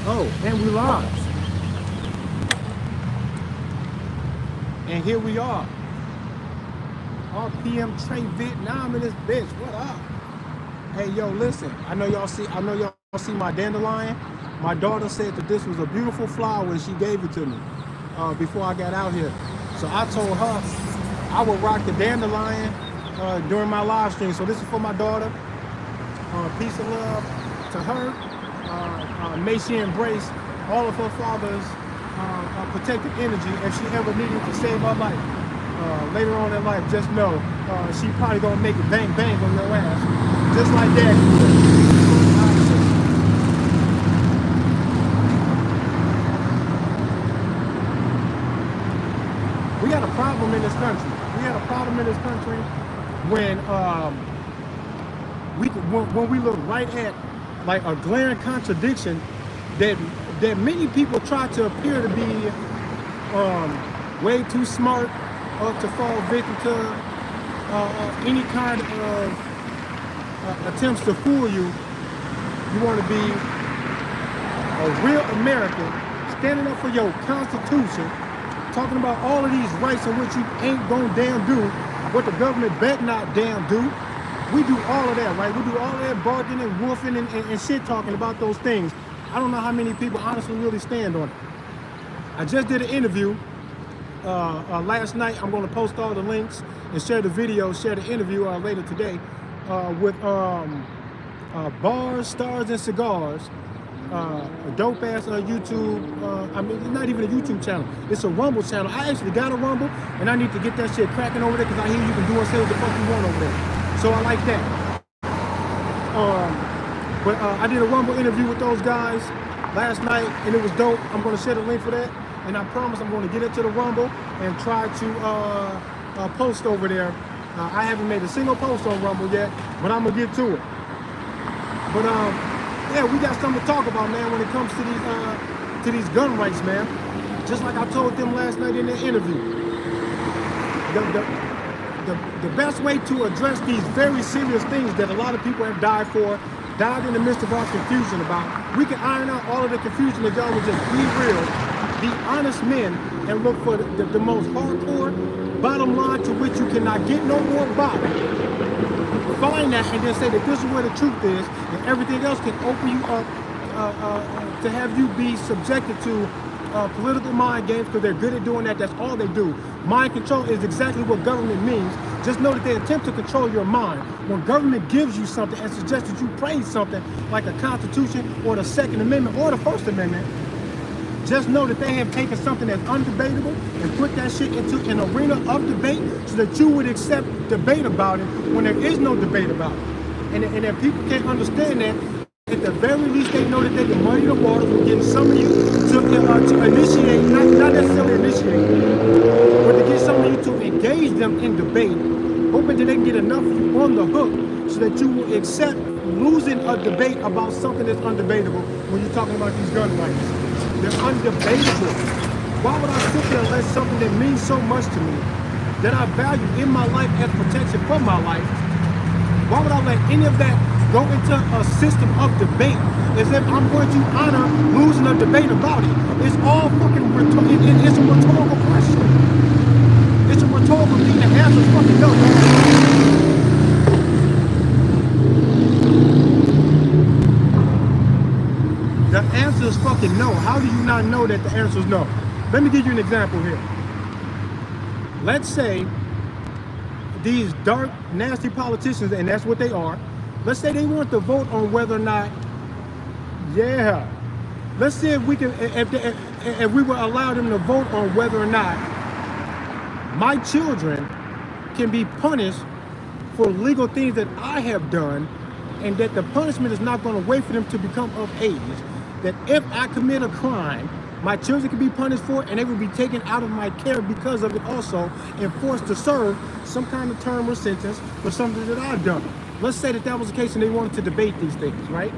Oh, and we live. And here we are. RPM Trey Vietnam in this bitch. What up? Hey yo, listen. I know y'all see my dandelion. My daughter said that this was a beautiful flower and she gave it to me before I got out here. So I told her I would rock the dandelion during my live stream. So this is for my daughter. Peace and love to her. May she embrace all of her father's protective energy if she ever needed to save her life. Later on in life, just know she probably gonna make it bang bang on your ass, just like that. We got a problem in this country. We had a problem in this country when when we look right at like a glaring contradiction that many people try to appear to be way too smart to fall victim to any kind of attempts to fool you. You want to be a real American, standing up for your Constitution, talking about all of these rights in which you ain't gonna damn do what the government bet not damn do. We do all of that, right? We do all of that barking and woofing and shit talking about those things. I don't know how many people honestly really stand on it. I just did an interview last night. I'm going to post all the links and share the video, share the interview later today with Bars, Stars, and Cigars, a dope ass YouTube. I mean, it's not even a YouTube channel. It's a Rumble channel. I actually got a Rumble, and I need to get that shit cracking over there because I hear you can do and say what the fuck you want over there. So I like that. But I did a Rumble interview with those guys last night, and it was dope. I'm going to share the link for that, and I promise I'm going to get into the Rumble and try to post over there. I haven't made a single post on Rumble yet, but I'm going to get to it. But yeah, we got something to talk about, man, when it comes to these gun rights, man. Just like I told them last night in the interview. The best way to address these very serious things that a lot of people have died in the midst of our confusion about, we can iron out all of the confusion if y'all would just be real, be honest men, and look for the most hardcore bottom line to which you cannot get no more bottom. Find that and then say that this is where the truth is, and everything else can open you up to have you be subjected to political mind games, because they're good at doing that. That's all they do. Mind control is exactly what government means. Just know that they attempt to control your mind. When government gives you something and suggests that you praise something like a Constitution or the Second Amendment or the First Amendment, just know that they have taken something that's undebatable and put that shit into an arena of debate so that you would accept debate about it when there is no debate about it. And if people can't understand that, at the very least, they know that they can muddy the water from getting some of you to initiate, not necessarily initiate, but to get some of you to engage them in debate, hoping that they can get enough of you on the hook so that you will accept losing a debate about something that's undebatable when you're talking about these gun rights. They're undebatable. Why would I sit there and let something that means so much to me, that I value in my life as protection for my life, why would I let any of that go into a system of debate as if I'm going to honor losing a debate about it? It's all fucking it's a rhetorical question. It's a rhetorical thing. The answer is fucking no. The answer is fucking no. How do you not know that the answer is no? Let me give you an example here. Let's say these dark, nasty politicians, and that's what they are, let's say they want to vote on whether or not, yeah, let's see if we can, if we will allow them to vote on whether or not my children can be punished for legal things that I have done, and that the punishment is not going to wait for them to become of age. That if I commit a crime, my children can be punished for it, and they will be taken out of my care because of it also, and forced to serve some kind of term or sentence for something that I've done. Let's say that was the case and they wanted to debate these things, right?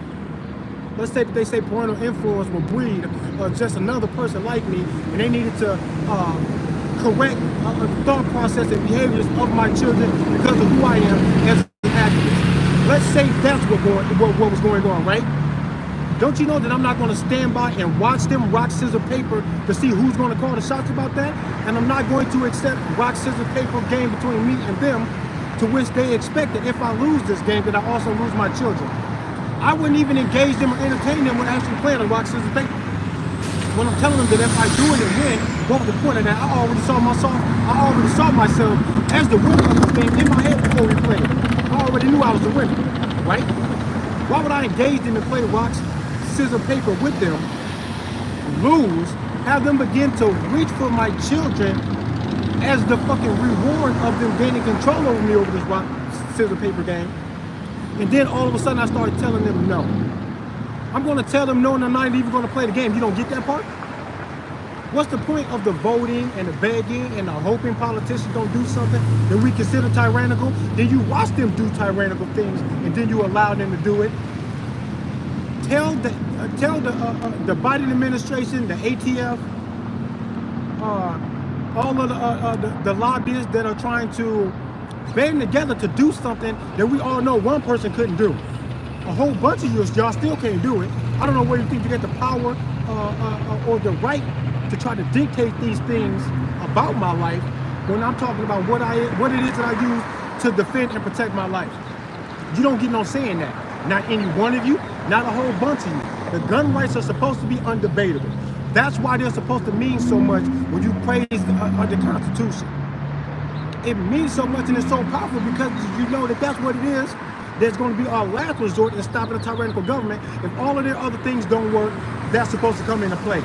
Let's say that they say parental influence will breed just another person like me, and they needed to correct thought process and behaviors of my children because of who I am as an activist. Let's say that's what was going on, right? Don't you know that I'm not going to stand by and watch them rock, scissors, paper to see who's going to call the shots about that? And I'm not going to accept rock, scissors, paper game between me and them, to which they expect that if I lose this game, that I also lose my children. I wouldn't even engage them or entertain them when actually playing a rock, scissors, paper. When I'm telling them that if I do it and win, what was the point of that? I already saw myself as the winner of this game in my head before we played it. I already knew I was the winner, right? Why would I engage them and play rocks, scissors, paper with them, lose, have them begin to reach for my children as the fucking reward of them gaining control over me over this rock, scissors, paper game? And then all of a sudden I started telling them no. I'm going to tell them no, and I'm not even going to play the game. You don't get that part? What's the point of the voting and the begging and the hoping politicians don't do something that we consider tyrannical? Then you watch them do tyrannical things, and then you allow them to do it. Tell the Biden administration, the ATF, all of the lobbyists that are trying to band together to do something that we all know one person couldn't do. A whole bunch of y'all still can't do it. I don't know where you think you get the power or the right to try to dictate these things about my life when I'm talking about what it is that I use to defend and protect my life. You don't get no saying that. Not any one of you, not a whole bunch of you. The gun rights are supposed to be undebatable. That's why they're supposed to mean so much when you praise the Constitution. It means so much and it's so powerful because you know that that's what it is. There's going to be our last resort in stopping a tyrannical government. If all of their other things don't work, that's supposed to come into play.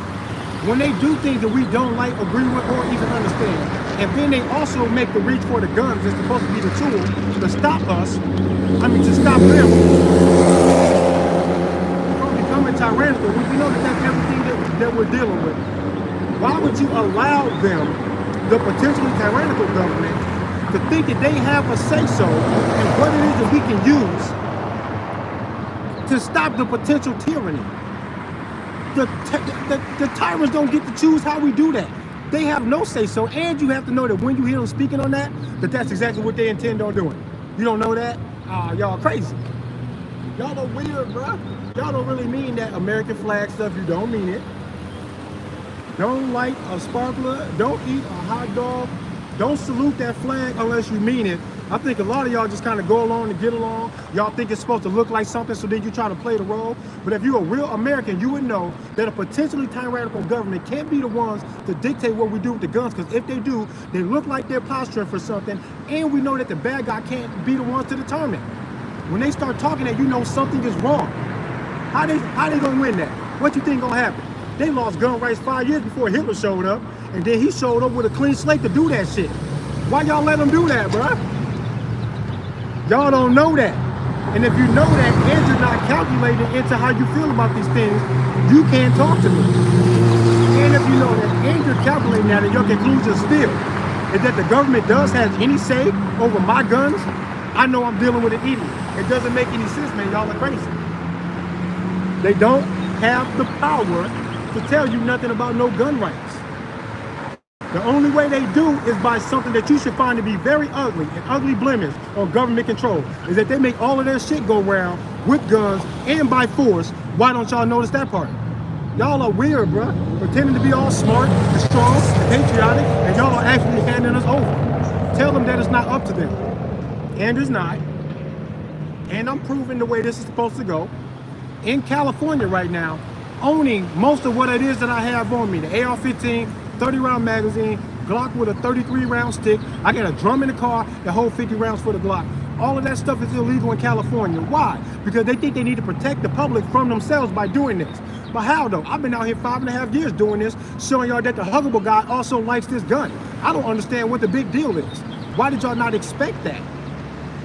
When they do things that we don't like, agree with, or even understand, and then they also make the reach for the guns that's supposed to be the tool to stop us, to stop them from becoming tyrannical, when we know that that's everything that we're dealing with. Why would you allow them, the potentially tyrannical government, to think that they have a say-so in what it is that we can use to stop the potential tyranny? The tyrants don't get to choose how we do that. They have no say-so, and you have to know that when you hear them speaking on that, that's exactly what they intend on doing. You don't know that? Y'all crazy. Y'all are weird, bro. Y'all don't really mean that American flag stuff. You don't mean it. Don't light a sparkler. Don't eat a hot dog. Don't salute that flag unless you mean it. I think a lot of y'all just kind of go along to get along. Y'all think it's supposed to look like something, so then you try to play the role. But if you're a real American, you would know that a potentially tyrannical government can't be the ones to dictate what we do with the guns, because if they do, they look like they're posturing for something, and we know that the bad guy can't be the ones to determine. When they start talking that, you know something is wrong. How they gonna win that? What you think gonna happen? They lost gun rights 5 years before Hitler showed up, and then he showed up with a clean slate to do that shit. Why y'all let him do that, bruh? Y'all don't know that. And if you know that and you're not calculating into how you feel about these things, you can't talk to me. And if you know that and you're calculating that, and your conclusion still is that the government does have any say over my guns, I know I'm dealing with an idiot. It doesn't make any sense, man. Y'all are crazy. They don't have the power to tell you nothing about no gun rights. The only way they do is by something that you should find to be very ugly, an ugly blemish on government control, is that they make all of their shit go around with guns and by force. Why don't y'all notice that part? Y'all are weird, bruh. Pretending to be all smart, and strong, and patriotic, and y'all are actually handing us over. Tell them that it's not up to them. And it's not. And I'm proving the way this is supposed to go. In California right now, owning most of what it is that I have on me, the AR-15, 30-round magazine, Glock with a 33-round stick. I got a drum in the car that holds 50 rounds for the Glock. All of that stuff is illegal in California. Why? Because they think they need to protect the public from themselves by doing this. But how though? I've been out here 5.5 years doing this, showing y'all that the huggable guy also likes this gun. I don't understand what the big deal is. Why did y'all not expect that?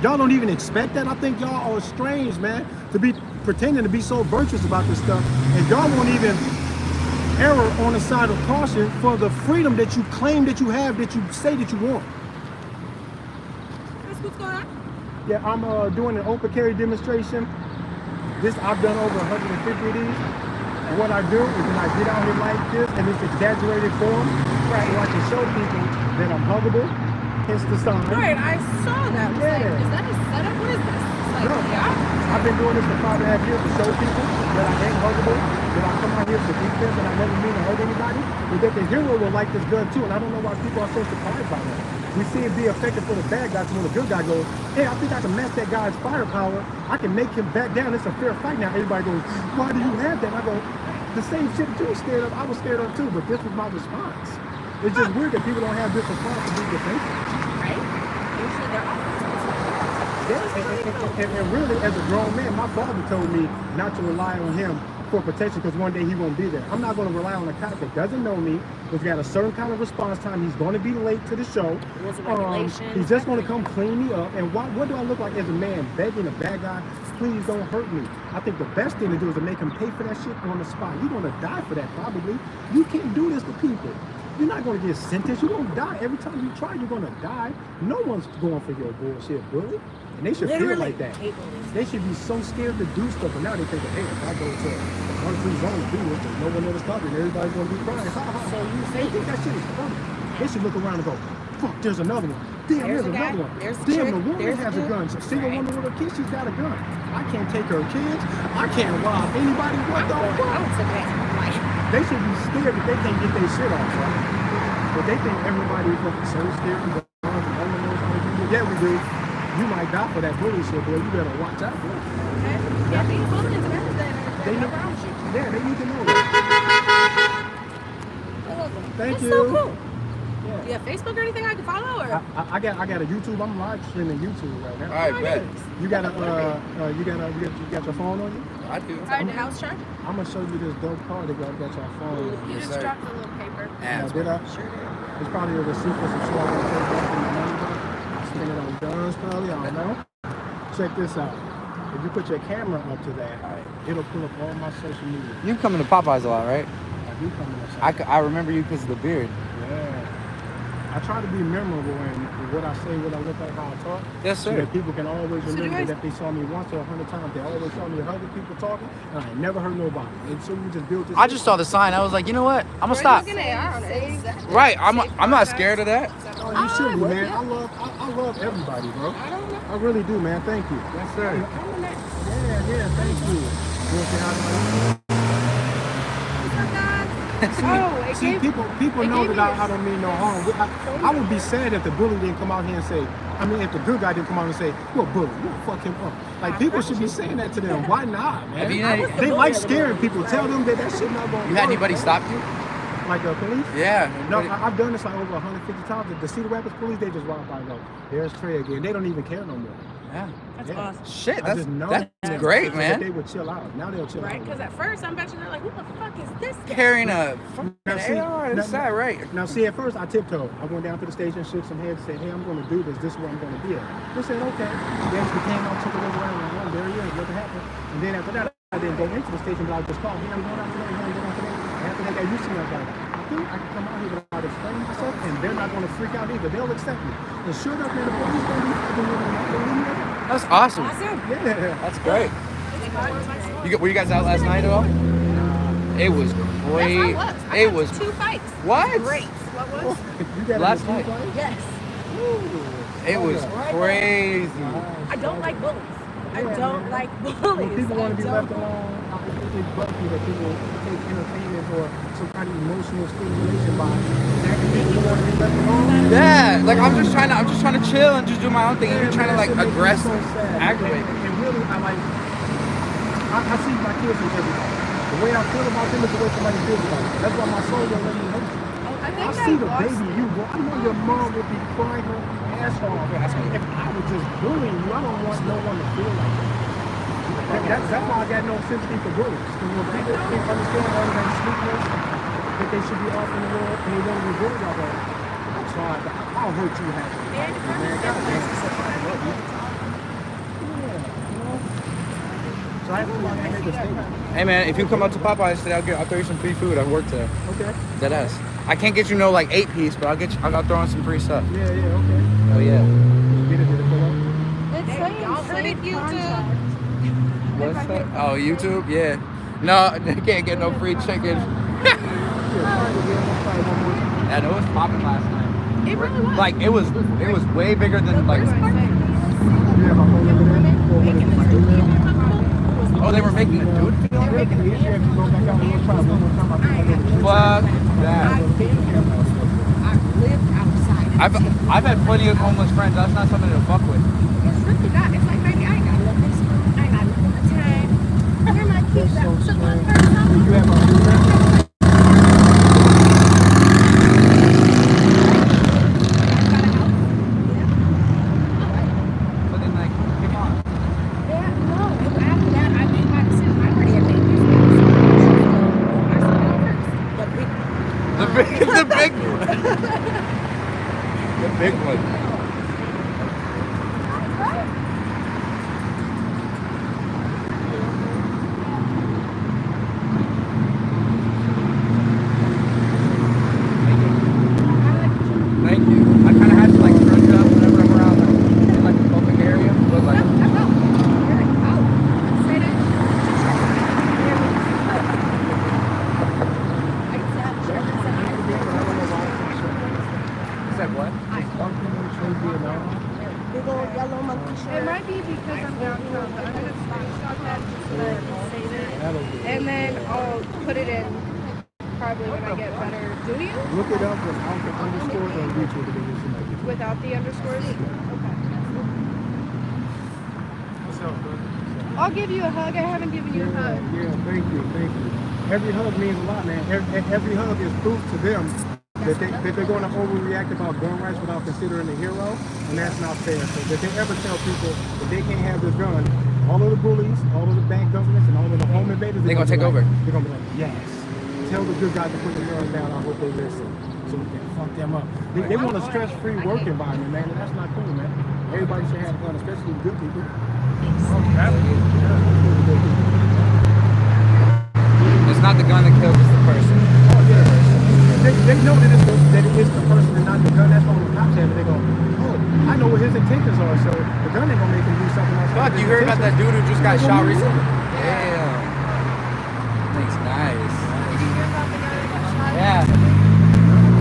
Y'all don't even expect that? I think y'all are strange, man, to be pretending to be so virtuous about this stuff. And y'all won't even error on the side of caution for the freedom that you claim that you have, that you say that you want. What's going on? Yeah, I'm doing an open carry demonstration. I've done over 150 of these. And what I do is when I get out here like this in this exaggerated form, right, so I can show people that I'm huggable, hence the sign. Right, I saw that. Yeah. Like, is that a setup? What is this? It's like, no. yeah. I've been doing this for 5.5 years to show people that I ain't huggable, that I come out here for defense, and I never mean to hurt anybody, but that the hero will like this gun too, and I don't know why people are so surprised by that. We see it be effective for the bad guys, when the good guy goes, hey, I think I can match that guy's firepower, I can make him back down, it's a fair fight now. Everybody goes, why do you have that? And I go, the same shit that you were scared of, I was scared of too, but this was my response. It's just weird that people don't have this response to be defensive. Right? Usually they're And really, as a grown man, my father told me not to rely on him for protection because one day he won't be there. I'm not going to rely on a cop that doesn't know me, who's got a certain kind of response time. He's going to be late to the show. He's just going to come clean me up. And what do I look like as a man begging a bad guy, please don't hurt me? I think the best thing to do is to make him pay for that shit on the spot. You're going to die for that probably. You can't do this to people. You're not going to get sentenced. You're going to die. Every time you try, you're going to die. No one's going for your bullshit, bully. And they should feel like that. They should be so scared to do stuff. But now they think, hey, if I go to one free zone to do this, there's no one ever stopping. Everybody's going to be crying. So you think that shit is funny. They should look around and go, fuck, there's another one. Damn, there's another one. Damn, the woman has a gun. A single woman with her kids, she's got a gun. I can't take her kids. I can't rob anybody. What the fuck? They should be scared that they can't get their shit off, right? But they think everybody is so scared of guns and no one knows how to do it. Yeah, we do. You might die for that bully shit, boy. You better watch out for it. Okay. Yeah, being bullied is better than they know. Yeah, they need to know that. Thank you. So cool. Yeah. Do you have Facebook or anything I can follow? Or? I got a YouTube. I'm live streaming YouTube right now. All right, bet. You got your phone on you? I do. All right, the house chart? I'm gonna show you this dope card that got your phone. You just dropped a little paper. Yeah, Did I? Sure did. It's probably a receipt for some shit I'm gonna take back in the money box. Spend it on guns probably, I don't know. Check this out. If you put your camera up to that, it'll pull up all my social media. You come to Popeyes a lot, right? I do come to I remember you because of the beard. Yeah. I try to be memorable in what I say, what I look like, how I talk. Yes, sir. So that people can always remember that they saw me once or 100 times. They always saw me 100 people talking, and I never heard nobody. And so we just built this. I just saw the sign. I was like, you know what? I'm gonna stop. Right. I'm not scared of that. Oh, you should be, man. I love everybody, bro. I really do, man. Thank you. Yes, sir. Yeah. Thank you. You want to say hi to my See, people know that I don't mean no harm. I would be sad if the bully didn't come out here and say, if the good guy didn't come out and say, you're a bully, you'll fuck him up. Like, people should be saying that to them. Why not, man? They like scaring people. Tell them that shit not going to work. You had anybody stop you? Like the police? Yeah. No, I've done this like over 150 times. The Cedar Rapids police, they just walk by and go, there's Trey again. They don't even care no more. Yeah. That's awesome. Shit, that's So great, man. they would chill out. Now they'll chill out. Right, because at first I'm bet you they're like, who the fuck is this guy? Carrying a fucking AR, that's not right. Now, see, at first I tiptoed. I went down to the station, shook some heads, said, hey, I'm going to do this. This is where I'm going to be at. They said, okay. They actually came out, took a look around, and like, there he is, what happened? And then after that, I didn't go into the station, but I just called, hey, I'm going out today, I'm going out today. And after they got used to me, I was like, I think I can come out here without explaining myself, and they're not going to freak out either. They'll accept me. And sure enough, man, the police going to be fucking with me. That's awesome. Yeah. That's great. Were you guys out last night at all? It was great. It was 2 fights. What? Great. What was? Last night. Yes. It was crazy. I don't like bullies. I don't like bullies. When people want to be left alone, it's bucky that people take entertainment or some kind of emotional stimulation by that people want to be left alone. Yeah, like I'm just trying to chill and just do my own thing. And you're trying to like aggressive, aggravate. And really, I see my kids in everybody. The way I feel about them is the way somebody feels about them. That's why my soul won't let me hurt you. I see the baby you, bro. I know your mom would be crying her ass off. If I was just bullying you, I don't want no one to feel like that. That's why I got no sympathy for bullies. Because when people can't understand all that sleepless, that they should be off in the world and they want to be bullied out there. I'm sorry, but I'll hurt you happy. Man, God damn, I love you. Yeah, you know? So I feel like I made a statement. Hey man, if you come out to Popeyes today, I'll throw you some free food. I work today. Okay. Deadass. I can't get you no like 8-piece, but I'll throw in some free stuff. Yeah, okay. Oh yeah. Did it pull up? It's saying y'all heard it, YouTube. What's that? Oh, YouTube? Yeah. No, they can't get no free chicken. Yeah, no, it was popping last night. It really was. Like it was way bigger than like. Making this Oh, they were making a dude feel They're making a Easier if you go back out one more time. One more time. I think I know. Fuck that. I've lived outside. I've had plenty of homeless friends. That's not something to fuck with. It's really not. It's like, baby, I ain't got nothing to school. I ain't got nothing to time. Where my kids at? So one person. You have a So then, like, come on. Yeah, no. After that, I made my decision. I already had made this decision. I said, no, first. The big one. The big one. Thank you. I kind of had to like crunch up whenever I'm around in like the public area, but like. Said what? Big old yellow monkey shirt. It might be because I'm downtown, but I'm gonna screenshot that just so that I can save it. And then I'll put it in probably when I get better. Do you? Look it up without the underscore or reach it because it's like Without the underscores? Okay. what's up, bro? I'll give you a hug. I haven't given you a hug. Yeah, thank you. Every hug means a lot, man. Every hug is proof to them that they're going to overreact about gun rights without considering the hero, and that's not fair. So that they ever tell people that they can't have this gun, all of the bullies, all of the bank governments, and all of the home invaders, They're gonna take be over. Like, they're gonna be like, yes. Tell the good guys to put the guns down. I hope they listen, so we can fuck them up. They want a stress-free work environment, man, and that's not cool, man. Everybody should have a gun, especially the good people. It's not the gun that kills, it's the person. Oh yeah. They know that it is the person and not the gun. That's why when the cops have it, they go, oh, I know what his intentions are, so the gun ain't gonna make him do something else. Fuck, you heard about that dude who just got shot recently? Damn. Thanks, nice. Did you hear about the guy that got shot? Yeah.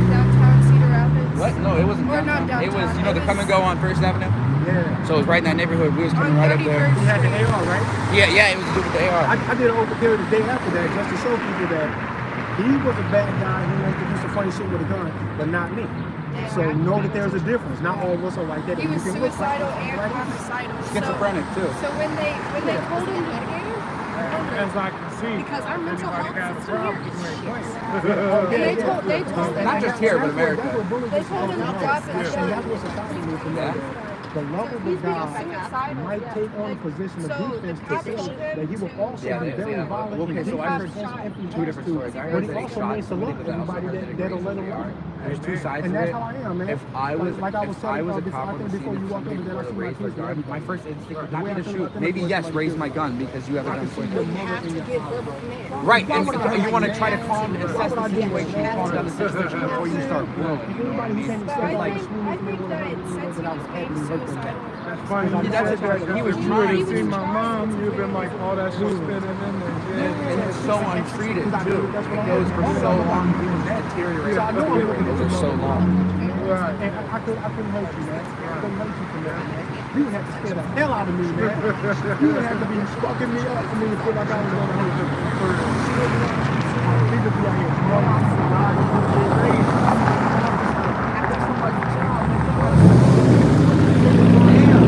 Downtown Cedar Rapids? What? No, it wasn't Or not downtown. It was, downtown. you know, the come and go on First Avenue? Yeah. So it was right in that neighborhood. We was coming On right up there. 31st. He had the AR, right? Yeah, it was a dude with the AR. I did an open carry the day after that just to show people that he was a bad guy who wanted to do some funny shit with a gun, but not me. So know that there's a difference. Not all of us are like that. He You was can look like suicidal us, and like us. homicidal. Schizophrenic, too. So when they pulled him mitigated, As I can see, because our mental anybody health got a system problem, here you is ain't shit. playing. And they told Not just here, but America. They told him to drop it. And that's what society needs to know. Yeah. The lovable He's being guy suicidal, might yeah. take on a position of So defense the to cops say told him that he will also Yeah, be they- very yeah. violent. Okay, and so I've heard defense if he two has different to. stories. I But heard he that he also shot needs to somebody, love but I also everybody heard that he that'll raised let the him AR. run. There's two sides And to that's it. how I am, man. If I was like I was a telling cop on the scene before and you walked over somebody there, I were to see my raise my kids. gun, my first instinct would The not way be I to feel shoot. about them Maybe is yes, like raise this. my gun because you have a I gun can see pointed your at me. mother have in to your get eyes, verbal bro. command. Right, Why and would I you want to do try to that? calm and assess the Why would I do situation, that? calm down the situation before you start blowing. You know what I Anybody who mean? came But and said I like think that since he was being suicidal, That's funny. Yeah, You that's said it. that. He was If you trying. would have seen my mom, you'd been like, oh, that's just spinning in there. And he was so untreated too. It goes for so long. He was deteriorating. I know I'm looking at For so long. Right. And I couldn't hurt you, man. I couldn't hurt you for that, man. You would have to scare the hell out of me, man. You would have to be fucking me up for me to feel like I was going to hurt you. People be out here, bro, I'm so God, you get crazy. That's somebody's child, man. Damn.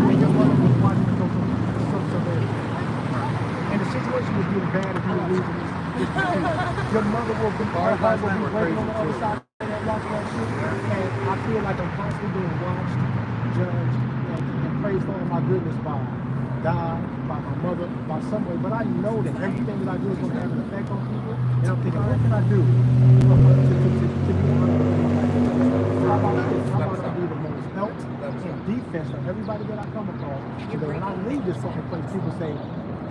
And your mother was watching you go from surveillance. And the situation would be bad if you were losing this. Your mother will be working on the other side of that watching that shit. And I feel like I'm constantly being watched, judged, and praised for my goodness by God, by my mother, by somebody. But I know that everything that I do is going to have an effect on people. And I'm thinking, what can I do to be how about I be the most help and defense for everybody that I come across? So that when I leave this fucking place, people say,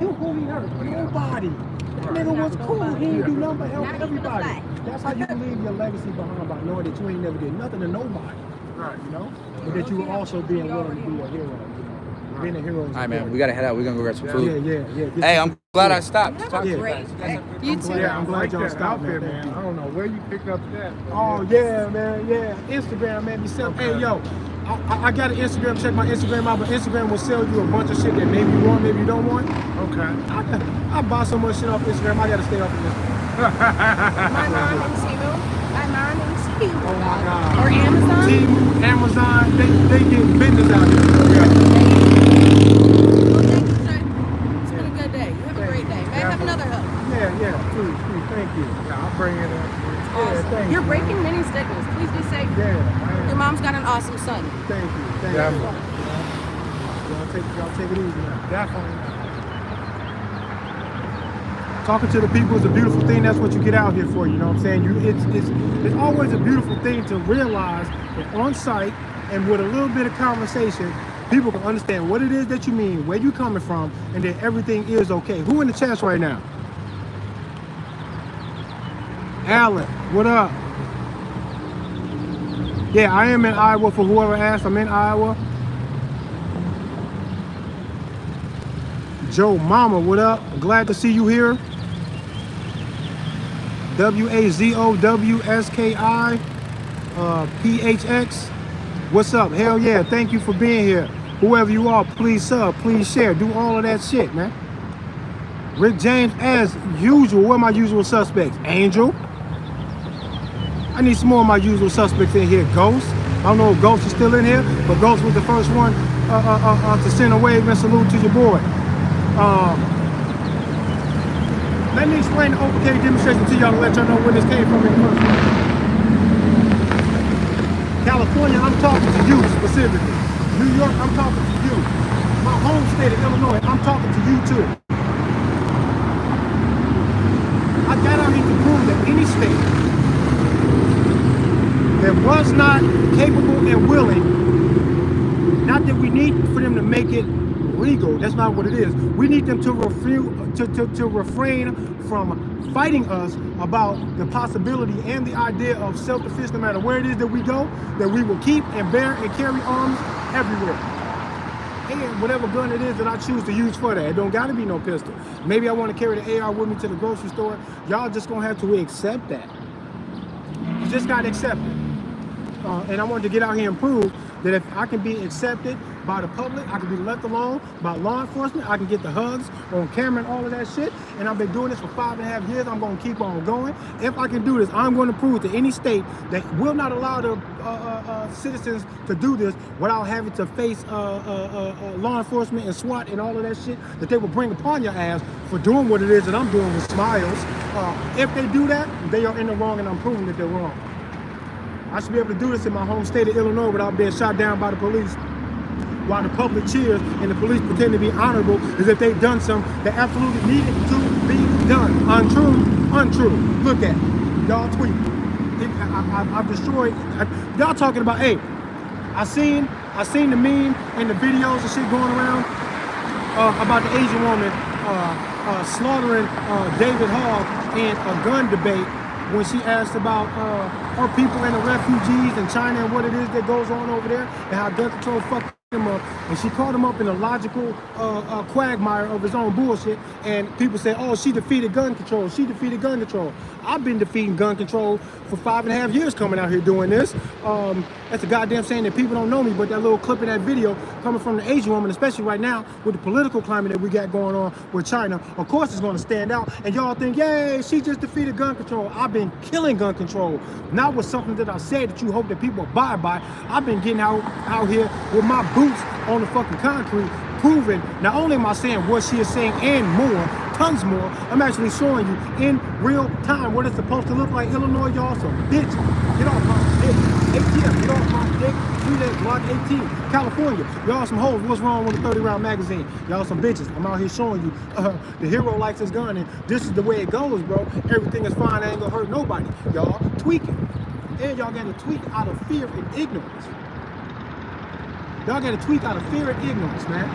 who he hurt? Nobody. That nigga was cool. He didn't do nothing but help everybody. That's how you can leave your legacy behind by knowing that you ain't never did nothing to nobody. Right. You know? But that you were also being willing to be a hero. You know? Being a hero is All right, man. important. We gotta head out. We're gonna go grab some food. Yeah. Hey, I'm glad I stopped. Talk to you great. guys. You too. Yeah, I'm I'm glad like y'all that stopped, outfit, man. man. I don't know where you picked up that. but Oh yeah, man, yeah. Instagram, man. Yourself. Hey, yo. I got an Instagram. Check my Instagram out, but Instagram will sell you a bunch of shit that maybe you want, maybe you don't want. Okay. I buy so much shit off Instagram. I gotta stay off of Instagram. My mom and Temu. My mom and Temu. Oh my God. Or Amazon. Temu, Amazon, they get business out here. Yeah. Well, thank you, sir. It's been a good day. You have a great day. May I have another hug? Yeah, please, thank you. Yeah, I'll bring it up. Awesome. thank You're you. breaking many stigmas. Please be safe. Yeah, Your mom's got an awesome son. thank you. Definitely. Y'all take it easy now. Definitely. Talking to the people is a beautiful thing. That's what you get out here for. You know what I'm saying? It's always a beautiful thing to realize that on site and with a little bit of conversation, people can understand what it is that you mean, where you're coming from, and that everything is okay. Who in the chat right now? Alan, what up? Yeah, I am in Iowa. For whoever asked, I'm in Iowa. Joe Mama, what up? Glad to see you here. WAZOWSKI PHX. What's up? Hell yeah, thank you for being here. Whoever you are, please sub, please share, do all of that shit, man. Rick James, as usual, where are my usual suspects? Angel. I need some more of my usual suspects in here. Ghost. I don't know if Ghost is still in here, but Ghost was the first one to send a wave and salute to your boy. Let me explain the open carry demonstration to y'all and let y'all know where this came from in the first place. California, I'm talking to you specifically. New York, I'm talking to you. My home state of Illinois, I'm talking to you too. I got out here to prove that any state that was not capable and willing, not that we need for them to make it legal, that's not what it is. We need them to refrain from fighting us about the possibility and the idea of self-defense no matter where it is that we go, that we will keep and bear and carry arms everywhere. And whatever gun it is that I choose to use for that, it don't gotta be no pistol. Maybe I want to carry the AR with me to the grocery store. Y'all just gonna have to accept that. You just gotta accept it. And I wanted to get out here and prove that if I can be accepted by the public, I can be left alone by law enforcement, I can get the hugs on camera and all of that shit. And I've been doing this for 5.5 years. I'm going to keep on going. If I can do this, I'm going to prove to any state that will not allow the citizens to do this without having to face law enforcement and SWAT and all of that shit that they will bring upon your ass for doing what it is that I'm doing with smiles. If they do that, they are in the wrong and I'm proving that they're wrong. I should be able to do this in my home state of Illinois without being shot down by the police, while the public cheers and the police pretend to be honorable as if they've done something that absolutely needed to be done. Untrue. Look at it. Y'all tweet. I've destroyed. Y'all talking about, hey, I seen the meme and the videos and shit going around about the Asian woman slaughtering David Hall in a gun debate when she asked about her people and the refugees in China and what it is that goes on over there and how gun control fucked him up. And she caught him up in a logical quagmire of his own bullshit. And people say, oh, she defeated gun control. She defeated gun control. I've been defeating gun control for 5.5 years coming out here doing this. That's a goddamn saying that people don't know me, but that little clip in that video coming from the Asian woman, especially right now with the political climate that we got going on with China, of course it's going to stand out. And y'all think, yay, she just defeated gun control. I've been killing gun control. Not with something that I said that you hope that people abide by. I've been getting out here with my boots on the fucking concrete, proving not only am I saying what she is saying and more, tons more, I'm actually showing you in real time what it's supposed to look like. Illinois, y'all some bitch. Get off my dick. ATM, get off my dick. 3 Block 18. California, y'all some hoes. What's wrong with the 30-round magazine? Y'all some bitches. I'm out here showing you the hero likes his gun, and this is the way it goes, bro. Everything is fine. I ain't gonna hurt nobody. Y'all tweaking. And y'all got to tweak out of fear and ignorance. Y'all got to tweak out of fear and ignorance, man.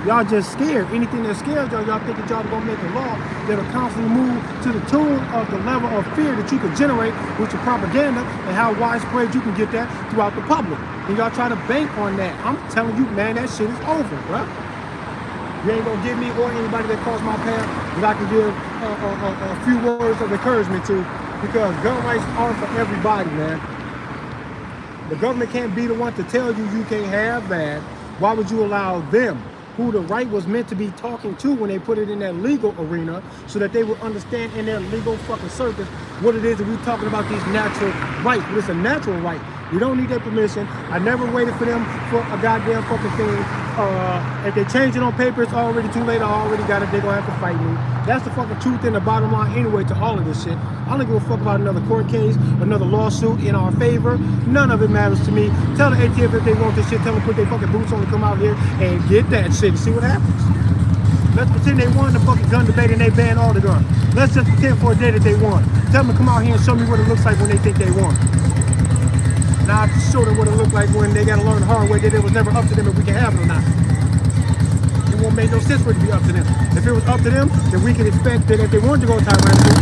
Y'all just scared. Anything that scares y'all think that y'all gonna make a law that'll constantly move to the tune of the level of fear that you can generate with your propaganda and how widespread you can get that throughout the public. And y'all try to bank on that. I'm telling you, man, that shit is over, bro. You ain't gonna give me or anybody that crossed my path that I can give a few words of encouragement to, because gun rights are for everybody, man. The government can't be the one to tell you you can't have that. Why would you allow them, who the right was meant to be talking to when they put it in that legal arena, so that they will understand in their legal fucking circus what it is that we're talking about, these natural rights. But it's a natural right. We don't need their permission. I never waited for them for a goddamn fucking thing. If they change it on paper, it's already too late. I already got it. They're gonna have to fight me. That's the fucking truth and the bottom line anyway to all of this shit. I don't give a fuck about another court case, another lawsuit in our favor. None of it matters to me. Tell the ATF if they want this shit, tell them put their fucking boots on and come out here and get that shit and see what happens. Let's pretend they won the fucking gun debate and they banned all the guns. Let's just pretend for a day that they won. Tell them to come out here and show me what it looks like when they think they won. Now I can show them what it looked like when they got to learn the hard way that it was never up to them if we can have it or not. It won't make no sense for it to be up to them. If it was up to them, then we can expect that if they wanted to go tyrannical,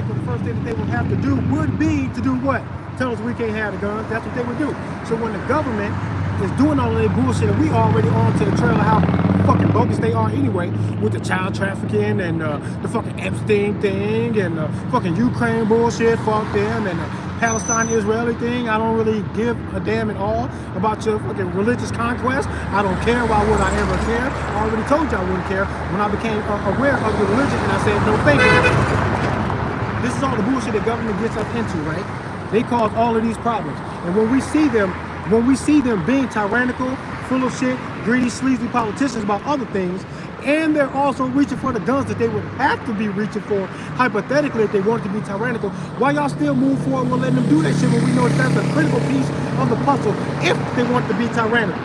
the first thing that they would have to do would be to do what? Tell us we can't have the guns. That's what they would do. So when the government is doing all of that bullshit, and we already on to the trail of how fucking bogus they are anyway, with the child trafficking and the fucking Epstein thing and the fucking Ukraine bullshit, fuck them, and the Palestine-Israeli thing. I don't really give a damn at all about your fucking religious conquest. I don't care. Why would I ever care? I already told you I wouldn't care when I became aware of your religion, and I said no thank you. This is all the bullshit that government gets us into, right? They cause all of these problems. And when we see them being tyrannical, full of shit, greedy, sleazy politicians about other things, and they're also reaching for the guns that they would have to be reaching for, hypothetically, if they wanted to be tyrannical, why y'all still move forward and letting them do that shit when we know that that's a critical piece of the puzzle if they want to be tyrannical?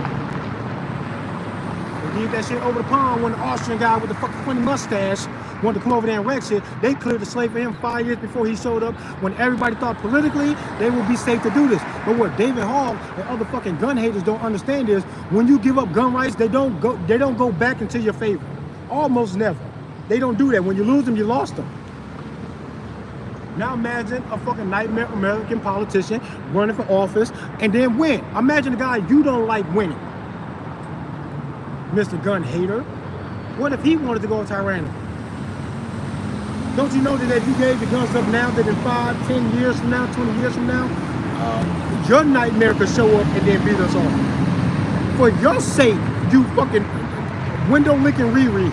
They did that shit over the pond when the Austrian guy with the fucking funny mustache wanted to come over there and wreck shit. They cleared the slate for him 5 years before he showed up, when everybody thought politically they would be safe to do this. But what David Hall and other fucking gun haters don't understand is when you give up gun rights, they don't go back into your favor. Almost never. They don't do that. When you lose them, you lost them. Now imagine a fucking nightmare American politician running for office and then win. Imagine a guy you don't like winning. Mr. Gun Hater. What if he wanted to go tyrannical? Don't you know that if you gave the guns up now, that in 5, 10 years from now, 20 years from now, your nightmare could show up and then beat us all? For your sake, you fucking window licking Riri,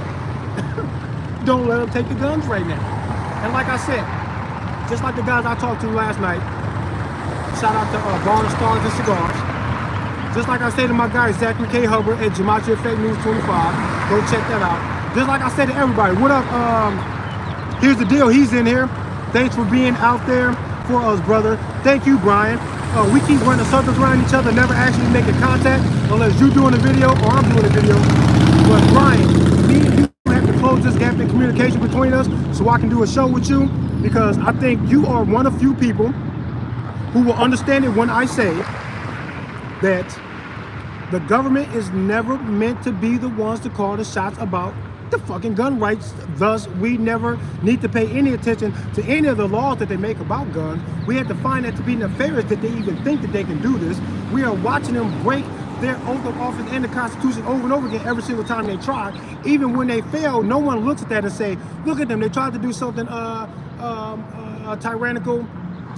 don't let them take the guns right now. And like I said, just like the guys I talked to last night, shout out to Bar Stars and Cigars. Just like I said to my guy, Zachary K. Hubbard at Gematria Effect News 25, go check that out. Just like I said to everybody, what up, here's the deal, he's in here. Thanks for being out there for us, brother. Thank you, Brian. We keep running circles around each other, never actually making contact unless you're doing a video or I'm doing a video. But Brian, me and you have to close this gap in communication between us so I can do a show with you, because I think you are one of few people who will understand it when I say that the government is never meant to be the ones to call the shots about the fucking gun rights. Thus, we never need to pay any attention to any of the laws that they make about guns. We have to find that to be nefarious that they even think that they can do this. We are watching them break their oath of office and the Constitution over and over again every single time they try. Even when they fail, no one looks at that and say, look at them, they tried to do something tyrannical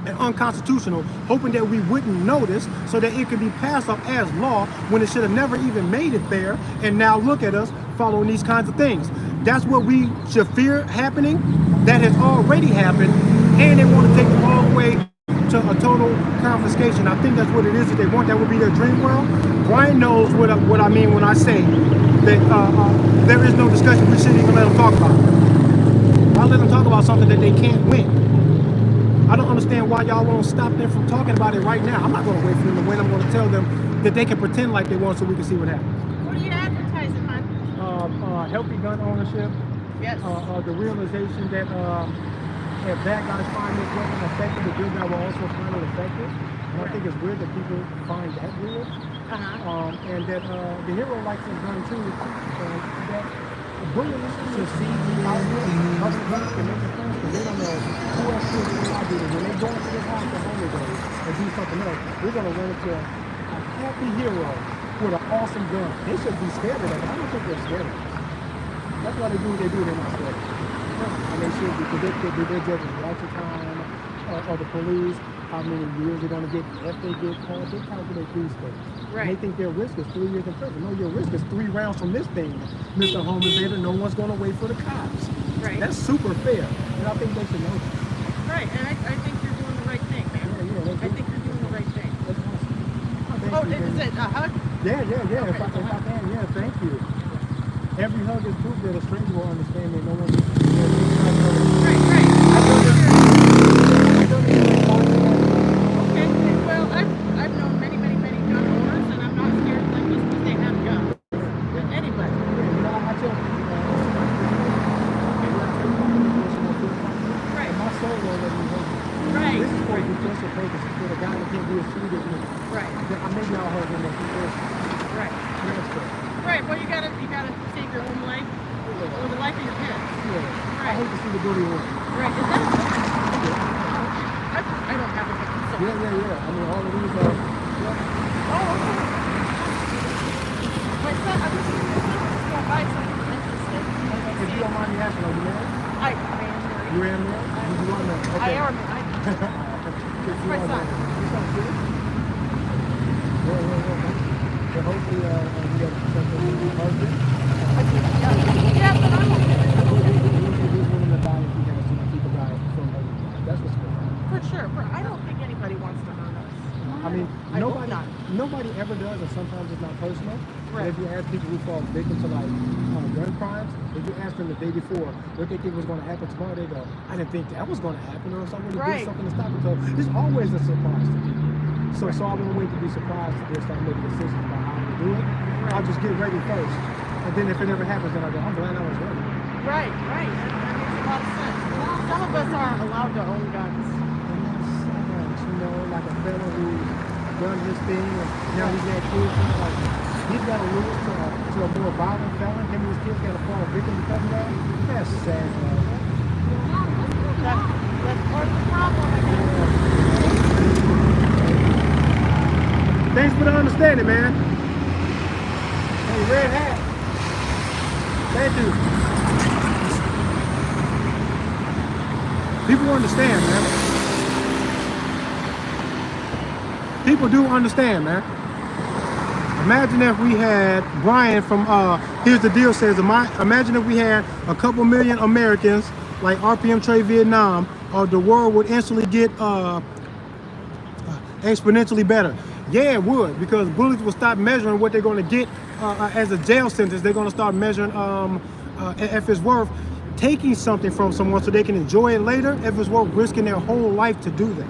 and unconstitutional, hoping that we wouldn't notice so that it could be passed off as law when it should have never even made it there. And now look at us following these kinds of things. That's what we should fear happening. That has already happened, and they want to take it all the way to a total confiscation. I think that's what it is that they want. That would be their dream world. Brian knows what I mean when I say that there is no discussion. We shouldn't even let them talk about it. Why let them talk about something that they can't win? I don't understand why y'all won't stop them from talking about it right now. I'm not going to wait for them to win. I'm going to tell them that they can pretend like they want so we can see what happens. What are you advertising, man? Healthy gun ownership. Yes. The realization that if bad guys find this weapon effective, the good guy will also find it effective. And I think it's weird that people find that weird. And that the hero likes his gun too. That bullies succeed without winning. Other guns can make a friends because they don't know who else is going to do this. When they go into this house for holy day and do something else, we're going to run into a happy hero with an awesome gun. They should be scared of that, but I don't think they're scared of it. That's why they do what they do. They're not sweating. And they should be, because they're judging lots of time, or the police, how many years they're going to get if they get caught. They calculate these things. Right. And they think their risk is 3 years in prison. No, your risk is 3 rounds from this thing, Mr. Home Invader. No one's going to wait for the cops. Right. That's super fair. And I think they should know that. Right, and I think you're doing the right thing, man. Yeah, I think you're doing the right thing. That's awesome. Oh, is it a hug? Yeah. Okay, If I can, yeah, thank you. Every hug is proof that a stranger will understand that no one is. Right. Okay, well, I've known many gun owners, and I'm not scared like this because they have guns. Anybody. I tell people, Right. my soul won't let me hug you. Right. This is for a defensive purpose. For the guy that can't do a shoot at me. Right. Maybe I'll hug him if he does. Right. That's fair. Right. Well, you gotta save your own life or the life of your kids. Yeah. I Right. hate to see the booty one. Right. Is that I don't have a gun. So. Yeah. I mean, all of these are. Oh, okay. My son, I was going to buy something interesting. If you don't mind me asking, are you married? I am married. You am married? You are married? Okay. I am. It's my son. You sound good. Yeah. So hopefully, you got something with your husband. Yeah, but I'm okay. He's willing to die if he has to keep a guy from hurting. That's what's good. For sure. I don't think anybody wants to hurt us. I mean, I hope not. nobody ever does, and sometimes it's not personal. Right. But if you ask people who fall victim to like gun crimes, if you ask them the day before what they think was going to happen tomorrow, they go, "I didn't think that was going to happen," or something. Right. Did something to stop it. So it's always a surprise to people. So I won't wait to be surprised to just start making decisions about how to do it. Right. I'll just get ready first, and then if it never happens, then I go, "I'm glad I was ready." Right. That makes a lot of sense. Some of us aren't allowed to own guns. And that's like a fellow who's done his thing, and now he's had kids. He's got to lose to a more violent felon. Him and his kids got to fall victim because of that. That's sad, man. That's part of the problem, I guess. Thanks for the understanding, man. Hey, red hat. Thank you. People understand, man. People do understand, man. Imagine if we had Brian from Here's the Deal says, imagine if we had a couple million Americans like RPM Trade Vietnam, the world would instantly get exponentially better. Yeah, it would, because bullies will stop measuring what they're going to get as a jail sentence. They're going to start measuring if it's worth taking something from someone so they can enjoy it later, if it's worth risking their whole life to do that.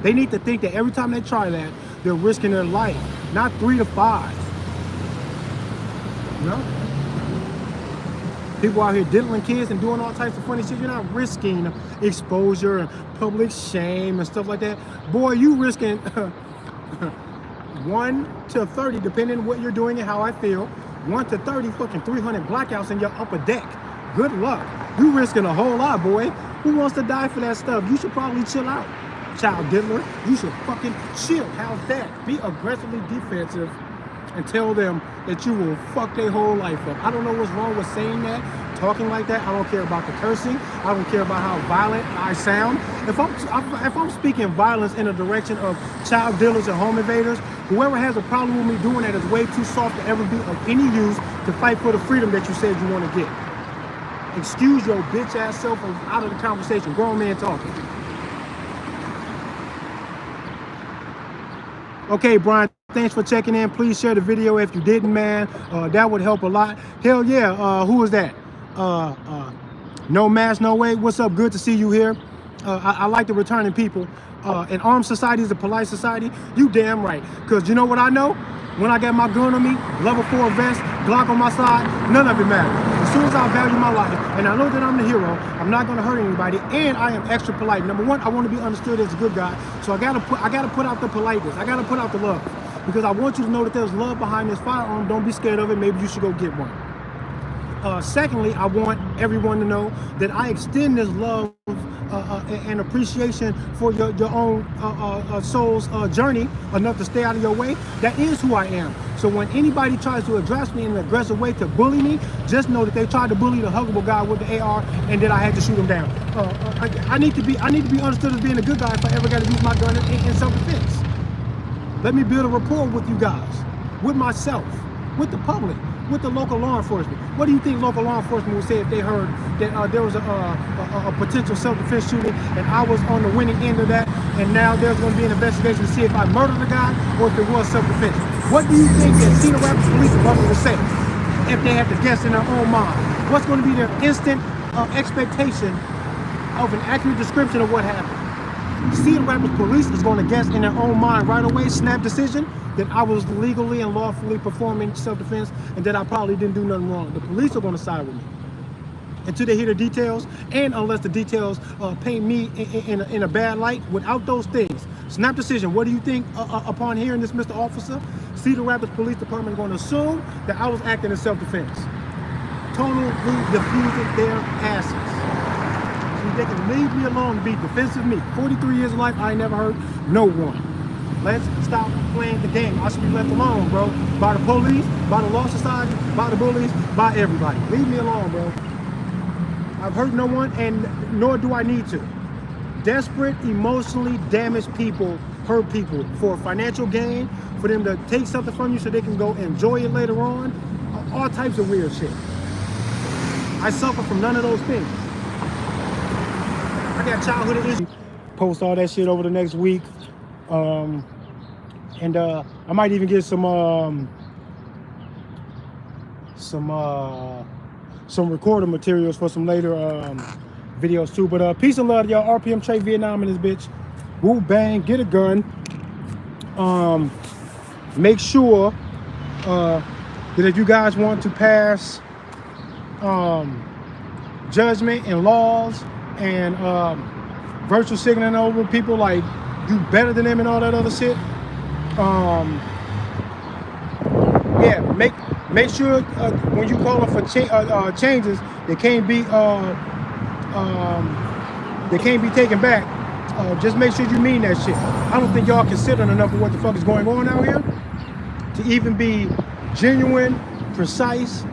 They need to think that every time they try that, they're risking their life, not 3 to 5. You know? People out here diddling kids and doing all types of funny shit. You're not risking exposure and public shame and stuff like that. Boy, you risking 1 to 30, depending on what you're doing and how I feel. 1 to 30, fucking 300 blackouts in your upper deck. Good luck. You risking a whole lot, boy. Who wants to die for that stuff? You should probably chill out, child diddler. You should fucking chill. How's that? Be aggressively defensive and tell them that you will fuck their whole life up. I don't know what's wrong with saying that, talking like that. I don't care about the cursing. I don't care about how violent I sound. If I'm speaking violence in the direction of child dealers and home invaders, whoever has a problem with me doing that is way too soft to ever be of any use to fight for the freedom that you said you want to get. Excuse your bitch ass self out of the conversation. Grown man talking. Okay, Brian, thanks for checking in. Please share the video if you didn't, man. That would help a lot. Hell yeah. Who is that? No Mask, No Way. What's up? Good to see you here. I like the returning people. An armed society is a polite society. You damn right. Because you know what I know? When I got my gun on me, level 4 vest, Glock on my side, none of it matters. As soon as I value my life, and I know that I'm the hero, I'm not gonna hurt anybody, and I am extra polite. Number one, I want to be understood as a good guy, so I gotta put out the politeness. I gotta put out the love, because I want you to know that there's love behind this firearm. Don't be scared of it. Maybe you should go get one. Secondly, I want everyone to know that I extend this love and appreciation for your own soul's journey enough to stay out of your way, that is who I am. So when anybody tries to address me in an aggressive way to bully me, just know that they tried to bully the huggable guy with the AR, and then I had to shoot him down. I need to be understood as being a good guy if I ever got to use my gun in self-defense. Let me build a rapport with you guys, with myself, with the public, with the local law enforcement. What do you think local law enforcement would say if they heard that there was a potential self-defense shooting and I was on the winning end of that, and now there's going to be an investigation to see if I murdered the guy or if it was self-defense? What do you think the Cedar Rapids Police Department would say if they had to guess in their own mind? What's going to be their instant expectation of an accurate description of what happened? Cedar Rapids Police is going to guess in their own mind right away, snap decision, that I was legally and lawfully performing self-defense and that I probably didn't do nothing wrong. The police are going to side with me until they hear the details, and unless the details paint me in a bad light. Without those things, snap decision. What do you think upon hearing this, Mr. Officer? Cedar Rapids Police Department is going to assume that I was acting in self-defense. Totally defusing their asses. They can leave me alone and be defensive of me. 43 years of life, I ain't never hurt no one. Let's stop playing the game. I should be left alone, bro. By the police, by the law society, by the bullies, by everybody. Leave me alone, bro. I've hurt no one, and nor do I need to. Desperate, emotionally damaged people hurt people for financial gain, for them to take something from you so they can go enjoy it later on. All types of weird shit. I suffer from none of those things. I got childhood issues. Post all that shit over the next week. And I might even get some recording materials for some later videos too. But peace and love to y'all. RPM Trade Vietnam in this bitch. Woo bang, get a gun. Make sure that if you guys want to pass judgment and laws and virtual signaling over people like you better than them and all that other shit, yeah, make sure when you call them for changes, they can't be taken back. Just make sure you mean that shit. I don't think y'all considering enough of what the fuck is going on out here to even be genuine, precise,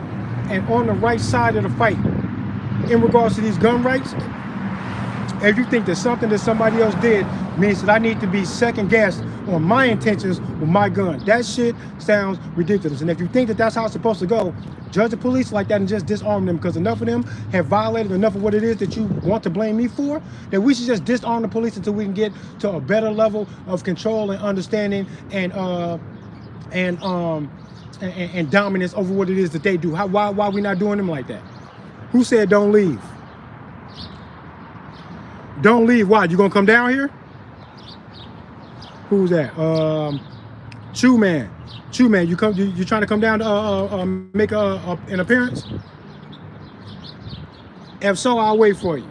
and on the right side of the fight in regards to these gun rights. If you think that something that somebody else did means that I need to be second guessed on my intentions with my gun, that shit sounds ridiculous. And if you think that that's how it's supposed to go, judge the police like that and just disarm them, because enough of them have violated enough of what it is that you want to blame me for, that we should just disarm the police until we can get to a better level of control and understanding and dominance over what it is that they do. Why we not doing them like that? Who said don't leave? Don't leave. Why? You gonna come down here? Who's that? Chew Man. Chew Man, you trying to come down to make an appearance? If so, I'll wait for you.